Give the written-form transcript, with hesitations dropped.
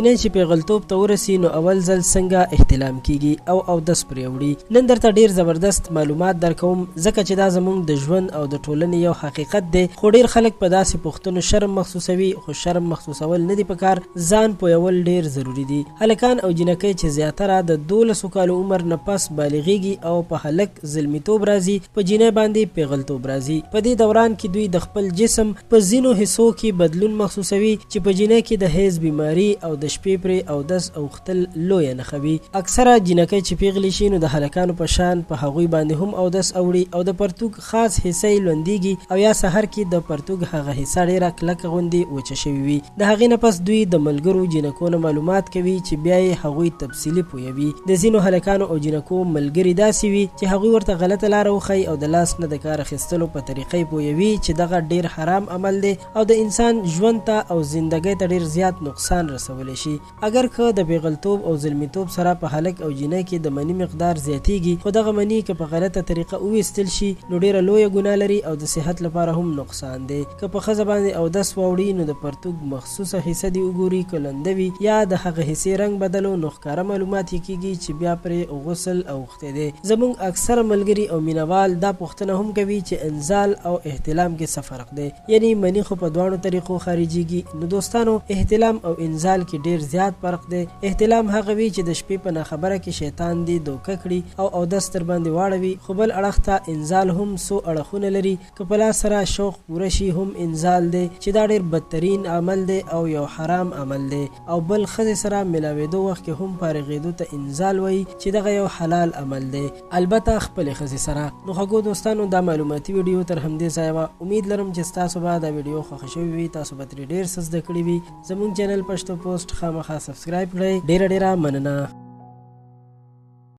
جنۍ چې پیغلتوب ته ورسي نو اول ځل څنګه احتلام کیږي او اودس پرې وړي. نن درته ډیر زبردست معلومات درکوم ځکه چې دا زموږ د ژوند او د ټولنې یو حقیقت دی، خو ډیر خلک په داسې پوښتنو شرم محسوسوي، خو شرم محسوسول نه دي پکار، ځان پوهول ډیر ضروری دي. هلکان او جنکۍ چې زیاتره د 12 کالو عمر نه پس بالغیږي او په هلک زلمیتوب راځي، په جنۍ باندې پیغلتوب راځي. په دې دوران کې دوی د خپل جسم په ځینو حصو کې بدلون محسوسوي چې په جنۍ کې د هیز بیماری او د شپې پرې اودس اوختل لویه نښه وي. اکثره جنکۍ چې پیغلې شي نو د هلکانو په شان په هغوی باندې هم اودس اوړي او د پرتوګ خاص حصه یې لوندېږي او یا سحر کې د پرتوګ هغه حصه ډېره کلکه غوندې وچه شوې وي. د هغې نه پس دوی د ملګرو جنکو نه معلومات کوي چې بیا یې هغوی تفصیلي پوهوي. د ځینو هلکانو او جنکو ملګري داسې وي چې هغوی ورته غلطه لاره وښیي او د لاس نه د کار اخیستلو په طریقې پوهوي چې دغه ډیر حرام عمل دی او د انسان ژوند ته او زندګۍ ته ډیر زیات نقصان رسولی شي. اگر که د پیغلتوب او زلمیتوب سره په هلک او جنۍ کې د مني مقدار زیاتیږي، خو دغه مني که په غلطه طریقه وویستل شي نو ډیره لویه ګناه لري او د صحت لپاره هم نقصان دی. که په ښځه باندې اودس واوړي نو د پرتوګ مخصوصه حصه دې وګوري، که لنده وي یا د هغه حصې رنګ بدلو نو ښکاره معلومات یې کیږي چې بیا پرې غسل اوښتی دی. زموږ اکثره ملګري او مینوال دا پوښتنه هم کوي چې انزال او احتلام کې څه فرق دی، یعنی منی خو په دواړو طریقو خارجيږي. نو دوستانو، احتلام او انزال کې ډیر زیات فرق دی. احتلام هغه وی چې د شپې په ناخبره کې شیطان دی دوکه کړي او اودس تر باندې واړوي، خو بل اړخ ته انزال هم سو اړخونه لري. که په لاس سره شوق پوره شي هم انزال دی چې دا ډیر بدترین عمل دی او یو حرام عمل دی. او بل ښځې سره ملاوېدو وخت کې هم فارغېدو ته انزال وایي چې دغه یو حلال عمل دی، البته خپلې ښځې سره. نو خوږو دوستانو، دا معلوماتي ویډیو تر همدې ځایه وه. امید لرم چې ستاسو به دا ویډیو خوښه شوې وي، تاسو به ترې ډېر څه زده کړي وي. زموږ چینل پښتو پوسټ خامخا سبسکرایب کړئ. ډېره مننه.